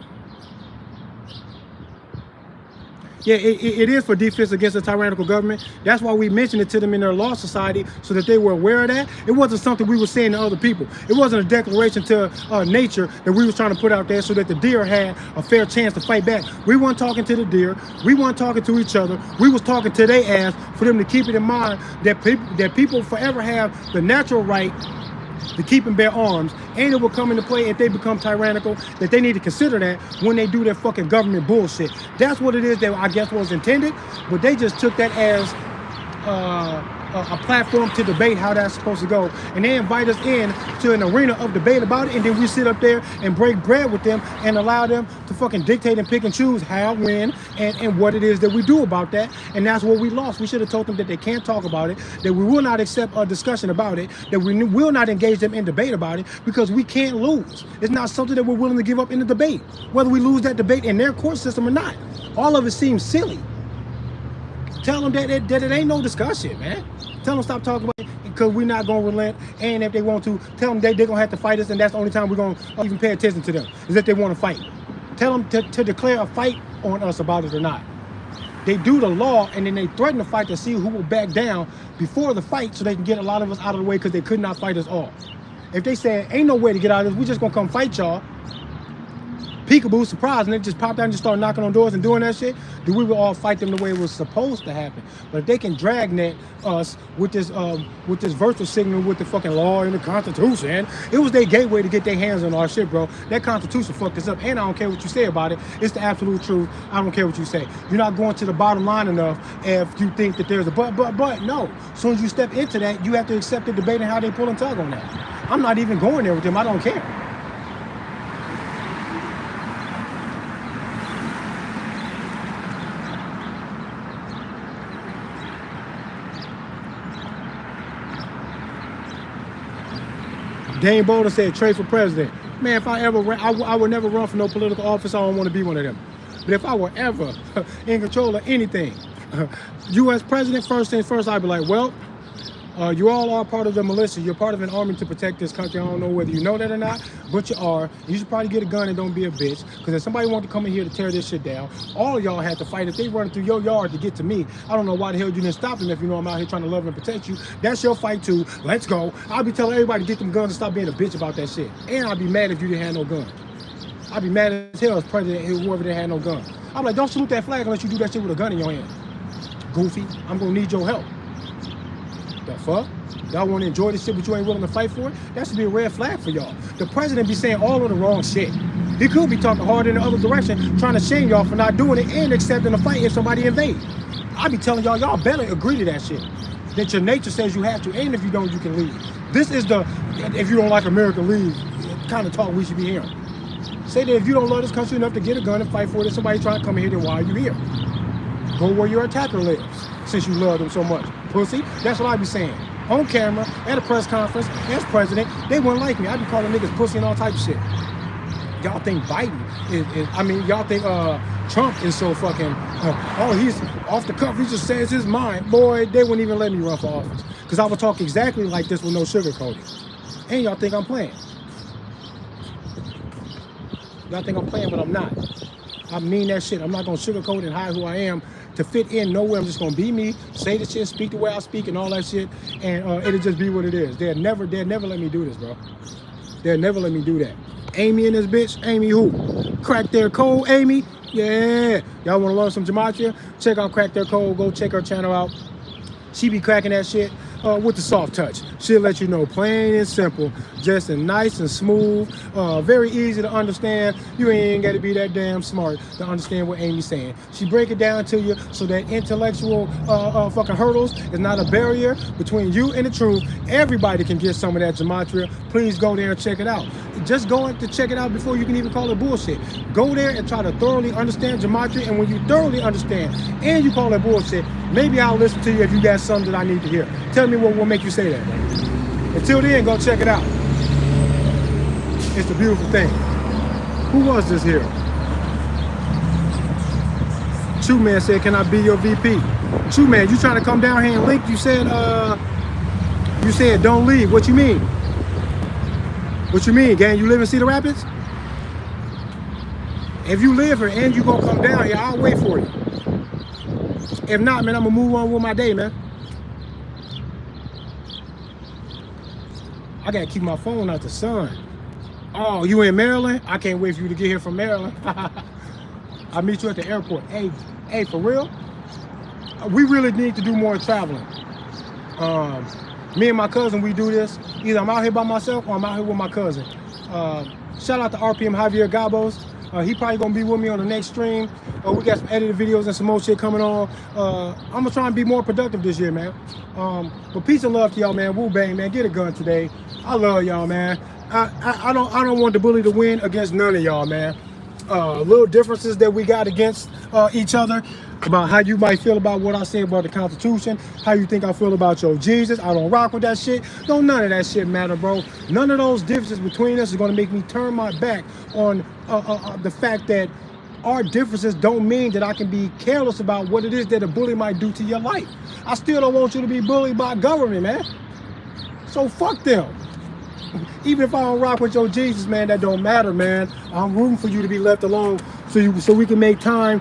Yeah, it is for defense against the tyrannical government. That's why we mentioned it to them in their law society, so that they were aware of that. It wasn't something we were saying to other people. It wasn't a declaration to nature that we was trying to put out there so that the deer had a fair chance to fight back. We weren't talking to the deer. We weren't talking to each other. We was talking to their ass for them to keep it in mind that people forever have the natural right to keep and bear arms, and it will come into play if they become tyrannical, that they need to consider that when they do their fucking government bullshit. That's what it is that I guess was intended, but they just took that as a platform to debate how that's supposed to go, and they invite us in to an arena of debate about it, and then we sit up there and break bread with them and allow them to fucking dictate and pick and choose how, when, and what it is that we do about that. And that's what we lost. We should have told them that they can't talk about it, that we will not accept a discussion about it, that we will not engage them in debate about it, because we can't lose. It's not something that we're willing to give up in the debate, whether we lose that debate in their court system or not. All of it seems silly. Tell them that it ain't no discussion, man. Tell them stop talking about it, because we're not going to relent. And if they want to, tell them they're going to have to fight us, and that's the only time we're going to even pay attention to them, is if they want to fight. Tell them to declare a fight on us about it or not. They do the law, and then they threaten to fight to see who will back down before the fight so they can get a lot of us out of the way, because they could not fight us all. If they say, ain't no way to get out of this, we just going to come fight y'all, peekaboo, surprise, and they just popped out and just started knocking on doors and doing that shit, then we would all fight them the way it was supposed to happen. But if they can dragnet us with this virtual signal with the fucking law and the Constitution, it was their gateway to get their hands on our shit, bro. That Constitution fucked us up, and I don't care what you say about it. It's the absolute truth. I don't care what you say. You're not going to the bottom line enough if you think that there's a but. No. As soon as you step into that, you have to accept the debate and how they pull and tug on that. I'm not even going there with them. I don't care. Dane Bolden said, trade for president. Man, if I ever ran, I would never run for no political office. I don't want to be one of them. But if I were ever in control of anything, U.S. president, first things first, I'd be like, well, you all are part of the militia. You're part of an army to protect this country. I don't know whether you know that or not, but you are. You should probably get a gun and don't be a bitch. Because if somebody wanted to come in here to tear this shit down, all of y'all had to fight. If they run through your yard to get to me, I don't know why the hell you didn't stop them if you know I'm out here trying to love and protect you. That's your fight too. Let's go. I'll be telling everybody to get them guns and stop being a bitch about that shit. And I'd be mad if you didn't have no gun. I'd be mad as hell as president and whoever didn't have no gun. I'm like, don't salute that flag unless you do that shit with a gun in your hand. Goofy, I'm gonna need your help. The fuck? Y'all want to enjoy this shit, but you ain't willing to fight for it? That should be a red flag for y'all. The president be saying all of the wrong shit. He could be talking hard in the other direction, trying to shame y'all for not doing it and accepting the fight if somebody invades. I be telling y'all better agree to that shit. That your nature says you have to, and if you don't, you can leave. This is the, if you don't like America, leave, kind of talk we should be hearing. Say that if you don't love this country enough to get a gun and fight for it, if somebody trying to come in here, then why are you here? Go where your attacker lives, since you love them so much. Pussy, that's what I be saying. On camera, at a press conference, as president, they wouldn't like me. I'd be calling niggas pussy and all type of shit. Y'all think Biden y'all think Trump is so fucking, oh, he's off the cuff, he just says his mind. Boy, they wouldn't even let me run for office. Because I would talk exactly like this with no sugarcoating. And y'all think I'm playing. Y'all think I'm playing, but I'm not. I mean that shit. I'm not gonna sugarcoat and hide who I am to fit in nowhere. I'm just gonna be me, say the shit, speak the way I speak and all that shit, and it'll just be what it is. They'll never let me do this, bro. They'll never let me do that. Amy and this bitch, Amy who? Crack Their Code, Amy? Yeah. Y'all wanna learn some gematria? Check out Crack Their Code, go check her channel out. She be cracking that shit with the soft touch. She'll let you know plain and simple, just and nice and smooth, very easy to understand. You ain't got to be that damn smart to understand what Amy's saying. She break it down to you so that intellectual fucking hurdles is not a barrier between you and the truth. Everybody can get some of that gematria. Please go there and check it out. Just go to check it out before you can even call it bullshit. Go there and try to thoroughly understand gematria, and when you thoroughly understand and you call it bullshit, maybe I'll listen to you if you got something that I need to hear. Tell me what will make you say that. Until then, go check it out. It's a beautiful thing. Who was this here? True Man said, can I be your VP? True Man, you trying to come down here and link? You said don't leave. What you mean? What you mean, gang? You live in Cedar Rapids? If you live here and you gonna come down here, I'll wait for you. If not, man, I'm gonna move on with my day, man. I gotta keep my phone out the sun. Oh, you in Maryland? I can't wait for you to get here from Maryland. I'll meet you at the airport. Hey, for real? We really need to do more traveling. Me and my cousin, we do this. Either I'm out here by myself or I'm out here with my cousin. Shout out to RPM Javier Gabos. He probably gonna be with me on the next stream. We got some edited videos and some more shit coming on. I'm gonna try and be more productive this year, man. But peace and love to y'all, man. Woo bang, man. Get a gun today. I love y'all, man. I don't want the bully to win against none of y'all, man. Little differences that we got against each other about how you might feel about what I say about the Constitution, how you think I feel about your Jesus. I don't rock with that shit. Don't none of that shit matter, bro. None of those differences between us is gonna make me turn my back on the fact that our differences don't mean that I can be careless about what it is that a bully might do to your life. I still don't want you to be bullied by government, man. So fuck them. Even if I don't rock with your Jesus, man, that don't matter, man. I'm rooting for you to be left alone so we can make time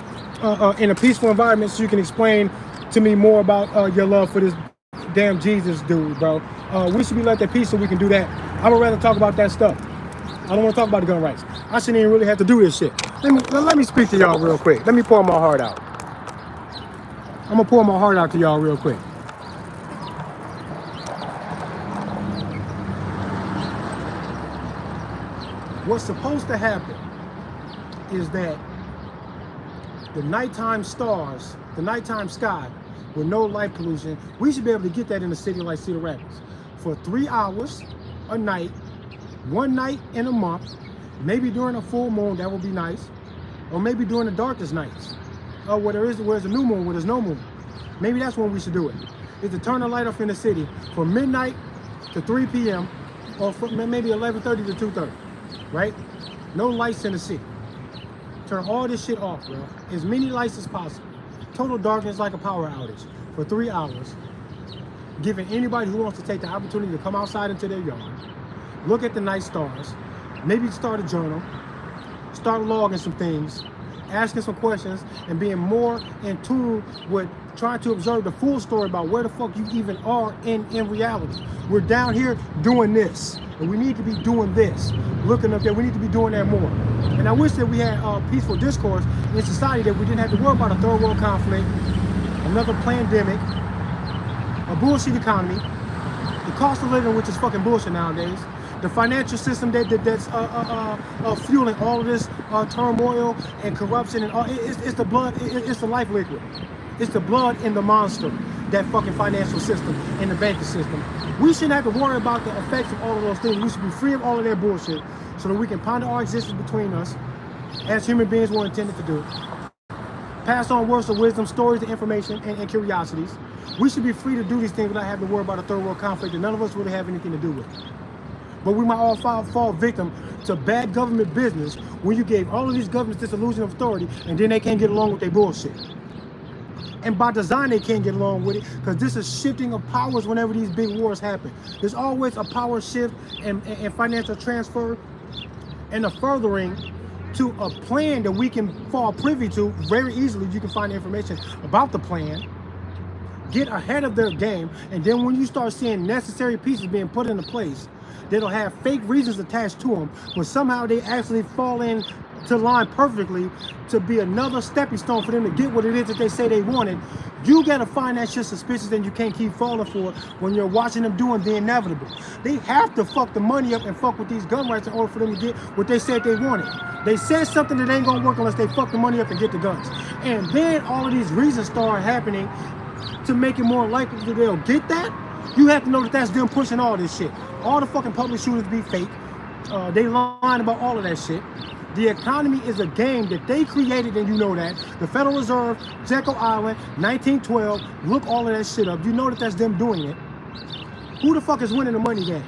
in a peaceful environment so you can explain to me more about your love for this damn Jesus dude, bro. We should be left at peace so we can do that. I would rather talk about that stuff. I don't want to talk about the gun rights. I shouldn't even really have to do this shit. Let me speak to y'all real quick. Let me pour my heart out. I'm gonna pour my heart out to y'all real quick. What's supposed to happen is that the nighttime stars, the nighttime sky with no light pollution, we should be able to get that in a city like Cedar Rapids for 3 hours a night, one night in a month, maybe during a full moon, that would be nice, or maybe during the darkest nights, or where's a new moon, where there's no moon. Maybe that's when we should do it, is to turn the light off in the city from midnight to 3 p.m. or from maybe 11:30 to 2:30, right? No lights in the city. Turn all this shit off, bro. As many lights as possible. Total darkness like a power outage for 3 hours. Giving anybody who wants to take the opportunity to come outside into their yard, look at the night stars, maybe start a journal, start logging some things, asking some questions, and being more in tune with trying to observe the full story about where the fuck you even are in reality. We're down here doing this, and we need to be doing this. Looking up there, we need to be doing that more. And I wish that we had peaceful discourse in society, that we didn't have to worry about a third world conflict, another pandemic, a bullshit economy, the cost of living, which is fucking bullshit nowadays, the financial system that's fueling all of this turmoil and corruption, and all. It's the blood, it's the life liquid. It's the blood in the monster, that fucking financial system and the banking system. We shouldn't have to worry about the effects of all of those things. We should be free of all of that bullshit so that we can ponder our existence between us as human beings were intended to do. Pass on words of wisdom, stories of information, and curiosities. We should be free to do these things without having to worry about a third world conflict that none of us really have anything to do with. But we might all fall victim to bad government business when you gave all of these governments this illusion of authority, and then they can't get along with their bullshit. And by design, they can't get along with it, because this is shifting of powers whenever these big wars happen. There's always a power shift and financial transfer and a furthering to a plan that we can fall privy to very easily. You can find information about the plan, get ahead of their game, and then when you start seeing necessary pieces being put into place, that'll have fake reasons attached to them, but somehow they actually fall in to line perfectly to be another stepping stone for them to get what it is that they say they wanted. You gotta find that shit suspicious, and you can't keep falling for it when you're watching them doing the inevitable. They have to fuck the money up and fuck with these gun rights in order for them to get what they said they wanted. They said something that ain't gonna work unless they fuck the money up and get the guns. And then all of these reasons start happening to make it more likely that they'll get that. You have to know that that's them pushing all this shit. All the fucking public shootings be fake. They lying about all of that shit. The economy is a game that they created, and you know that. The Federal Reserve, Jekyll Island, 1912, look all of that shit up. You know that that's them doing it. Who the fuck is winning the money game?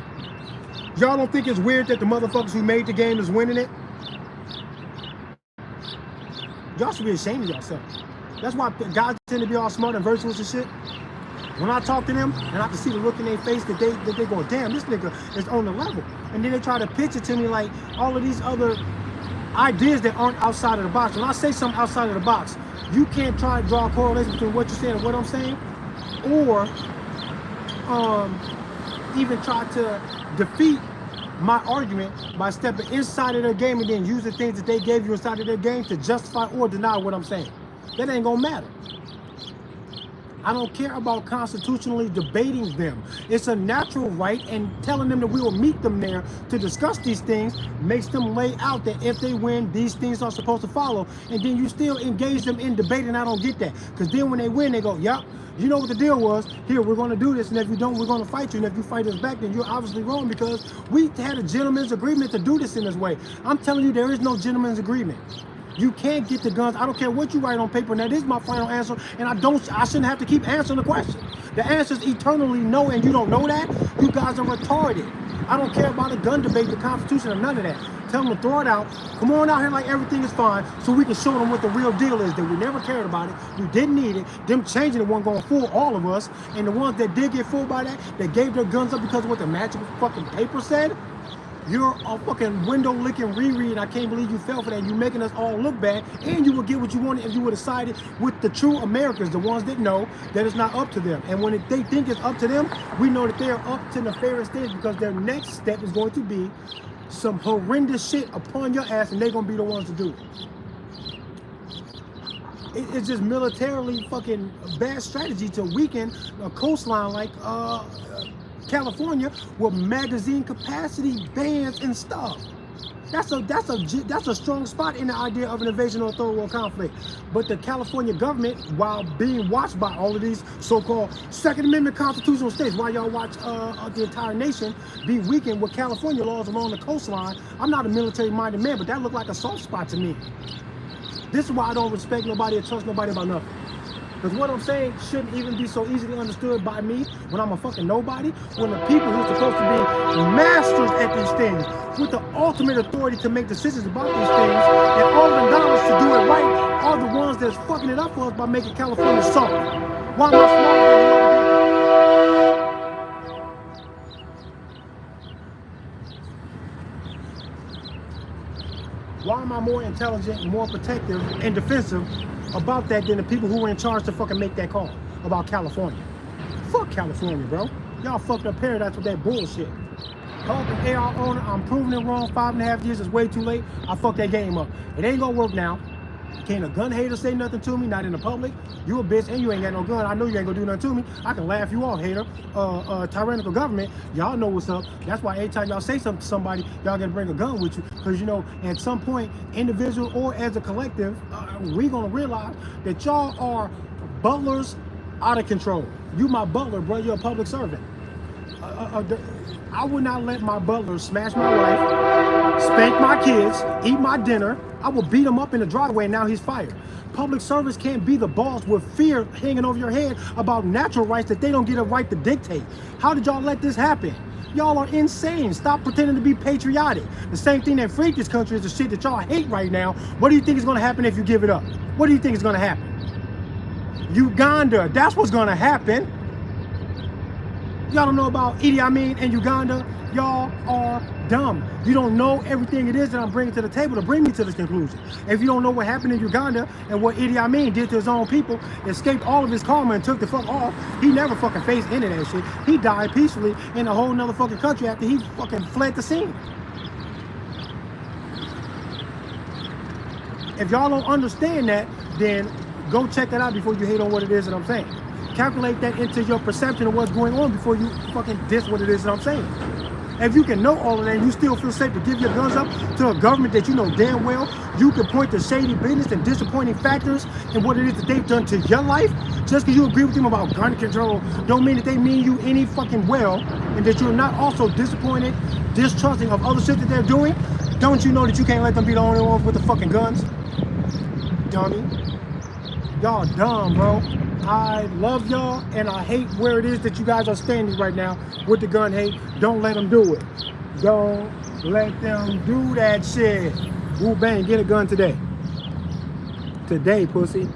Y'all don't think it's weird that the motherfuckers who made the game is winning it? Y'all should be ashamed of yourselves. That's why guys tend to be all smart and virtuous and shit. When I talk to them, and I can see the look in their face that they go, damn, this nigga is on the level. And then they try to pitch it to me like all of these other ideas that aren't outside of the box. When I say something outside of the box, you can't try to draw a correlation between what you're saying and what I'm saying, or even try to defeat my argument by stepping inside of their game and then use the things that they gave you inside of their game to justify or deny what I'm saying. That ain't gonna matter. I don't care about constitutionally debating them. It's a natural right, and telling them that we will meet them there to discuss these things makes them lay out that if they win, these things are supposed to follow. And then you still engage them in debate, and I don't get that. Because then when they win, they go, yep, you know what the deal was. Here, we're going to do this, and if you don't, we're going to fight you. And if you fight us back, then you're obviously wrong, because we had a gentleman's agreement to do this in this way. I'm telling you, there is no gentleman's agreement. You can't get the guns. I don't care what you write on paper. And that is my final answer. And I shouldn't have to keep answering the question. The answer is eternally no, and you don't know that? You guys are retarded. I don't care about a gun debate, the Constitution, or none of that. Tell them to throw it out. Come on out here like everything is fine, so we can show them what the real deal is, that we never cared about it. We didn't need it. Them changing it wasn't going to fool all of us. And the ones that did get fooled by that, that gave their guns up because of what the magical fucking paper said, you're a fucking window-licking Riri, and I can't believe you fell for that. You're making us all look bad, and you would get what you wanted if you would have sided with the true Americans, the ones that know that it's not up to them. And when they think it's up to them, we know that they are up to nefarious things, because their next step is going to be some horrendous shit upon your ass, and they're gonna be the ones to do it. It's just militarily fucking bad strategy to weaken a coastline like California with magazine capacity bans and stuff. That's a strong spot in the idea of an invasion or third world conflict. But the California government, while being watched by all of these so-called Second Amendment constitutional states, while y'all watch the entire nation be weakened with California laws along the coastline, I'm not a military-minded man, but that looked like a soft spot to me. This is why I don't respect nobody or trust nobody about nothing. Because what I'm saying shouldn't even be so easily understood by me when I'm a fucking nobody, when the people who are supposed to be masters at these things, with the ultimate authority to make decisions about these things, and all the dollars to do it right, are the ones that's fucking it up for us by making California soft. Why am I smarter than you? Why am I more intelligent, more protective, and defensive about that than the people who were in charge to fucking make that call about California? Fuck California, bro. Y'all fucked up paradise with that bullshit. Public AR owner, I'm proving it wrong. 5.5 years is way too late. I fucked that game up. It ain't gonna work now. Can't a gun hater say nothing to me, not in the public. You a bitch and you ain't got no gun. I know you ain't gonna do nothing to me. I can laugh you off, hater. Tyrannical government, y'all know what's up. That's why every time y'all say something to somebody, y'all gotta bring a gun with you. Because, you know, at some point, individual or as a collective, we gonna realize that y'all are butlers out of control. You my butler, bro. You're a public servant. I would not let my butler smash my wife, spank my kids, eat my dinner. I will beat him up in the driveway and now he's fired. Public service can't be the boss with fear hanging over your head about natural rights that they don't get a right to dictate. How did y'all let this happen? Y'all are insane. Stop pretending to be patriotic. The same thing that freaked this country is the shit that y'all hate right now. What do you think is going to happen if you give it up? What do you think is going to happen? Uganda, that's what's going to happen. Y'all don't know about Idi Amin and Uganda. Y'all are dumb. You don't know everything it is that I'm bringing to the table to bring me to this conclusion. If you don't know what happened in Uganda and what Idi Amin did to his own people, escaped all of his karma and took the fuck off, he never fucking faced any of that shit. He died peacefully in a whole nother fucking country after he fucking fled the scene. If y'all don't understand that, then go check that out before you hate on what it is that I'm saying. Calculate that into your perception of what's going on before you fucking diss what it is that I'm saying. If you can know all of that and you still feel safe to give your guns up to a government that you know damn well you can point to shady business and disappointing factors and what it is that they've done to your life, just because you agree with them about gun control don't mean that they mean you any fucking well, and that you're not also disappointed, distrusting of other shit that they're doing. Don't you know that you can't let them be the only ones with the fucking guns? Dummy. Y'all dumb, bro. I love y'all and I hate where it is that you guys are standing right now with the gun hate. Don't let them do it. Don't let them do that shit. Woo bang, get a gun today. Today, pussy.